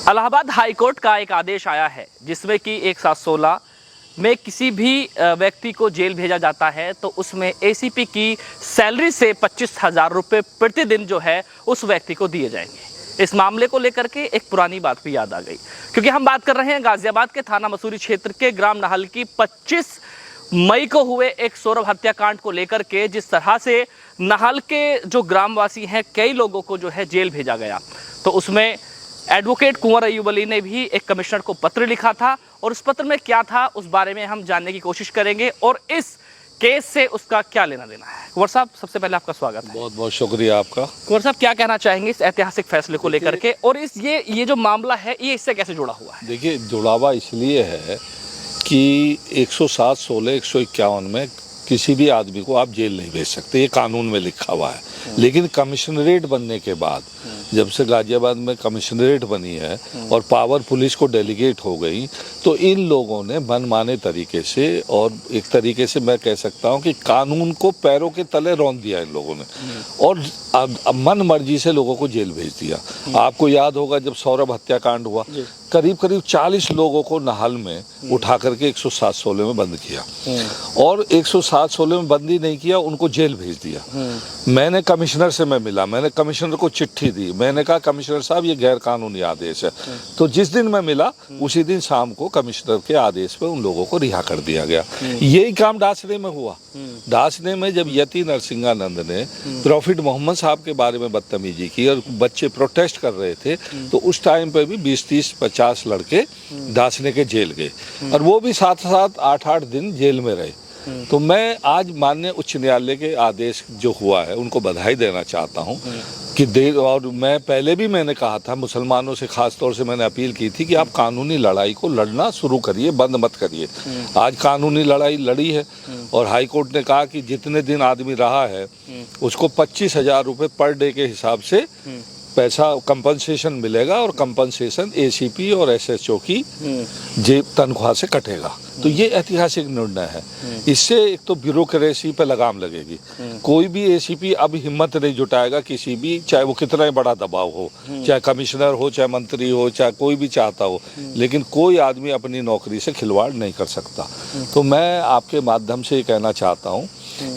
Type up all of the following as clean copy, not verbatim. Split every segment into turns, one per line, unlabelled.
Allahabad high court का एक आदेश आया है जिसमें कि 1716 में किसी भी व्यक्ति को जेल भेजा जाता है तो उसमें एसीपी की सैलरी से 25,000 रुपये प्रतिदिन जो है उस व्यक्ति को दिए जाएंगे। इस मामले को लेकर के एक पुरानी बात भी याद आ गई, क्योंकि हम बात कर रहे हैं गाजियाबाद के थाना मसूरी क्षेत्र के ग्राम नाहल की 25 मई को हुए एक सौरभ हत्याकांड को लेकर के, जिस तरह से नाहल के जो ग्रामवासी हैं कई लोगों को जो है जेल भेजा गया। तो उसमें एडवोकेट कुंवर अयूब अली ने भी एक कमिश्नर को पत्र लिखा था और उस पत्र में क्या था उस बारे में हम जानने की कोशिश करेंगे और इस केस से उसका क्या लेना देना है। कुंवर साहब, सबसे पहले आपका स्वागत है।
बहुत बहुत शुक्रिया आपका।
कुंवर साहब, क्या कहना चाहेंगे इस ऐतिहासिक फैसले को लेकर के और इस ये जो मामला है ये इससे कैसे जुड़ा हुआ है?
देखिए, जुड़ावा इसलिए है कि 107, 16, 151 में किसी भी आदमी को आप जेल नहीं भेज सकते, ये कानून में लिखा हुआ है। लेकिन कमिश्नरेट बनने के बाद, जब से गाजियाबाद में कमिश्नरेट बनी है और पावर पुलिस को डेलीगेट हो गई, तो इन लोगों ने मनमाने तरीके से और एक तरीके से मैं कह सकता हूं कि कानून को पैरों के तले रौंद दिया इन लोगों ने और अब मन मर्जी से लोगों को जेल भेज दिया। आपको याद होगा जब सौरभ हत्याकांड हुआ, करीब करीब 40 लोगों को नाहल में उठा करके 107-16 में बंद किया और 107-16 में बंदी नहीं किया, उनको जेल भेज दिया। मैंने कमिश्नर से मिला, मैंने कमिश्नर को चिट्ठी दी, मैंने कहा कमिश्नर साहब ये गैर कानूनी आदेश है। तो जिस दिन मैं मिला उसी दिन शाम को कमिश्नर के आदेश पे उन लोगों को रिहा कर दिया गया। यही काम डासने में हुआ। डासने में जब यति नरसिंहानंद ने प्रॉफिट मोहम्मद साहब के बारे में बदतमीजी की और बच्चे प्रोटेस्ट कर रहे थे, तो उस टाइम पे भी 20, 30, 50 लड़के डासने के जेल गए और वो भी 7-7, 8-8 दिन जेल में रहे। तो मैं आज माननीय उच्च न्यायालय के आदेश जो हुआ है उनको बधाई देना चाहता हूं कि और मैं पहले भी मैंने कहा था, मुसलमानों से खास तौर से मैंने अपील की थी कि आप कानूनी लड़ाई को लड़ना शुरू करिए, बंद मत करिए। आज कानूनी लड़ाई लड़ी है और हाई कोर्ट ने कहा कि जितने दिन आदमी रहा है उसको 25,000 रुपये पर डे के हिसाब से पैसा कंपनसेशन मिलेगा और कंपनसेशन एसीपी और एसएचओ की जेब तनख्वाह से कटेगा। तो ये ऐतिहासिक निर्णय है। इससे एक तो ब्यूरोक्रेसी पे लगाम लगेगी। कोई भी एसीपी अब हिम्मत नहीं जुटाएगा किसी भी, चाहे वो कितना ही बड़ा दबाव हो, चाहे कमिश्नर हो, चाहे मंत्री हो, चाहे कोई भी चाहता हो, लेकिन कोई आदमी अपनी नौकरी से खिलवाड़ नहीं कर सकता। तो मैं आपके माध्यम से ये कहना चाहता हूँ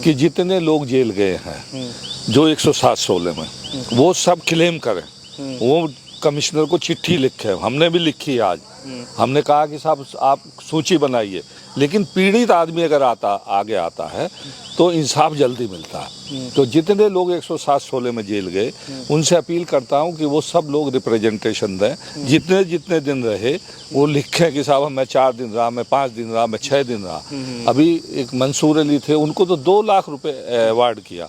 कि जितने लोग जेल गए हैं जो 107-16 में, वो सब क्लेम करें। वो कमिश्नर को चिट्ठी लिखे, हमने भी लिखी आज। हमने कहा कि साहब आप सूची बनाइए, लेकिन पीड़ित आदमी अगर आगे आता है तो इंसाफ जल्दी मिलता है। तो जितने लोग 107-16 में जेल गए उनसे अपील करता हूं कि वो सब लोग रिप्रेजेंटेशन दें। जितने जितने दिन रहे वो लिखें कि साहब मैं 4 दिन रहा, मैं 5 दिन रहा, मैं 6 दिन रहा। अभी एक मंसूर अली थे, उनको तो 2 लाख रुपए अवार्ड किया,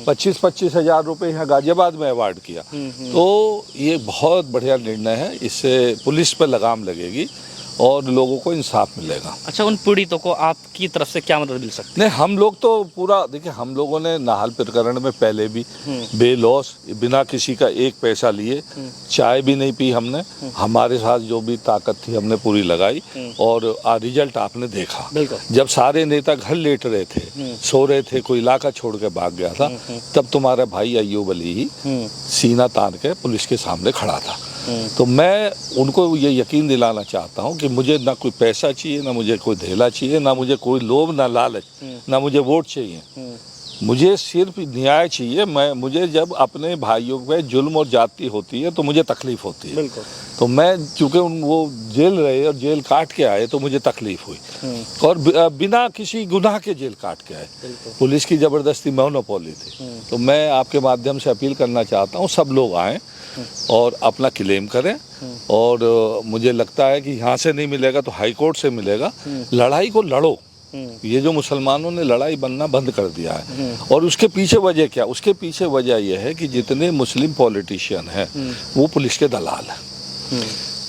25-25 हजार रुपये यहाँ गाजियाबाद में अवार्ड किया। तो ये बहुत बढ़िया निर्णय है, इससे पुलिस पर लगाम लगेगी और लोगों को इंसाफ मिलेगा।
अच्छा, उन पीड़ितों को आपकी तरफ से क्या मदद मिल सकती है?
नहीं, हम लोग तो पूरा देखिए, हम लोगों ने नाहल प्रकरण में पहले भी बेलॉस बिना किसी का एक पैसा लिए चाय भी नहीं पी हमने। हमारे साथ जो भी ताकत थी हमने पूरी लगाई और रिजल्ट आपने देखा। जब सारे नेता घर लेट रहे थे, सो रहे थे, कोई इलाका छोड़ के भाग गया था, तब तुम्हारा भाई अयूब अली ही सीना तान के पुलिस के सामने खड़ा था। तो मैं उनको ये यकीन दिलाना चाहता हूँ कि मुझे ना कोई पैसा चाहिए, ना मुझे कोई धेला चाहिए, ना मुझे कोई लोभ, ना लालच, ना मुझे वोट चाहिए। मुझे सिर्फ न्याय चाहिए। मुझे जब अपने भाइयों पे जुल्म और जाति होती है तो मुझे तकलीफ होती है। तो मैं चूँकि वो जेल रहे और जेल काट के आए तो मुझे तकलीफ हुई और बिना किसी गुनाह के जेल काट के आए। पुलिस की ज़बरदस्ती मोनोपोली थी। तो मैं आपके माध्यम से अपील करना चाहता हूँ सब लोग आएँ और अपना क्लेम करें और मुझे लगता है कि यहाँ से नहीं मिलेगा तो हाई कोर्ट से मिलेगा। लड़ाई को लड़ो। ये जो मुसलमानों ने लड़ाई बनना बंद कर दिया है और उसके पीछे वजह क्या? उसके पीछे वजह यह है कि जितने मुस्लिम पॉलिटिशियन हैं वो पुलिस के दलाल हैं।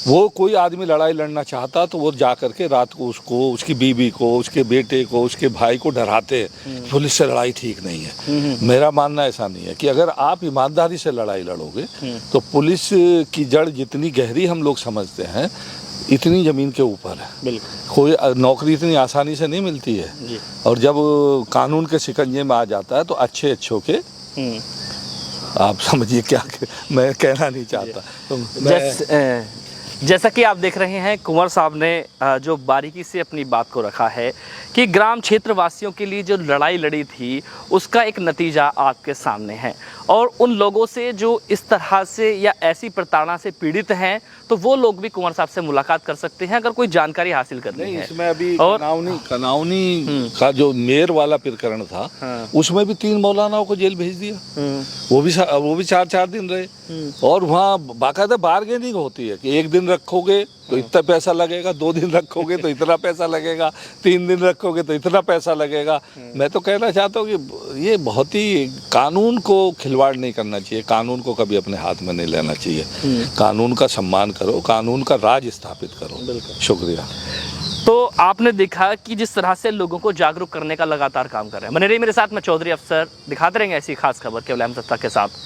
वो कोई आदमी लड़ाई लड़ना चाहता तो वो जा करके रात को उसको, उसकी बीवी को, उसके बेटे को, उसके भाई को डराते हैं पुलिस से लड़ाई ठीक नहीं है। मेरा मानना ऐसा नहीं है कि अगर आप ईमानदारी से लड़ाई लड़ोगे तो पुलिस की जड़ जितनी गहरी हम लोग समझते हैं इतनी ज़मीन के ऊपर है। कोई नौकरी इतनी आसानी से नहीं मिलती है और जब कानून के शिकंजे में आ जाता है तो अच्छों के आप समझिए क्या मैं कहना नहीं चाहता। तो
जैसा कि आप देख रहे हैं, कुंवर साहब ने जो बारीकी से अपनी बात को रखा है कि ग्राम क्षेत्र वासियों के लिए जो लड़ाई लड़ी थी उसका एक नतीजा आपके सामने है। और उन लोगों से जो इस तरह से या ऐसी प्रताड़ना से पीड़ित हैं, तो वो लोग भी कुंवर साहब से मुलाकात कर सकते हैं अगर कोई जानकारी हासिल करनी है।
इसमें अभी
और
कनाउनी का जो मेयर वाला प्रकरण था, उसमें भी 3 मौलानाओं को जेल भेज दिया। वो भी 4-4 दिन रहे। और वहाँ बाकायदा बार्गेनिंग होती है कि 1 दिन रखोगे तो इतना पैसा लगेगा, 2 दिन रखोगे तो इतना पैसा लगेगा, 3 दिन रखोगे तो इतना पैसा लगेगा। मैं तो कहना चाहता हूँ कि ये बहुत ही, कानून को खिलवाड़ नहीं करना चाहिए, कानून को कभी अपने हाथ में नहीं लेना चाहिए। कानून का सम्मान करो, कानून का राज स्थापित करो। शुक्रिया।
तो आपने देखा कि जिस तरह से लोगों को जागरूक करने का लगातार काम कर रहे हैं। बने रहिए मेरे साथ, मैं चौधरी अफसर, दिखाते रहेंगे ऐसी खास खबर केवल अहम सत्ता के साथ।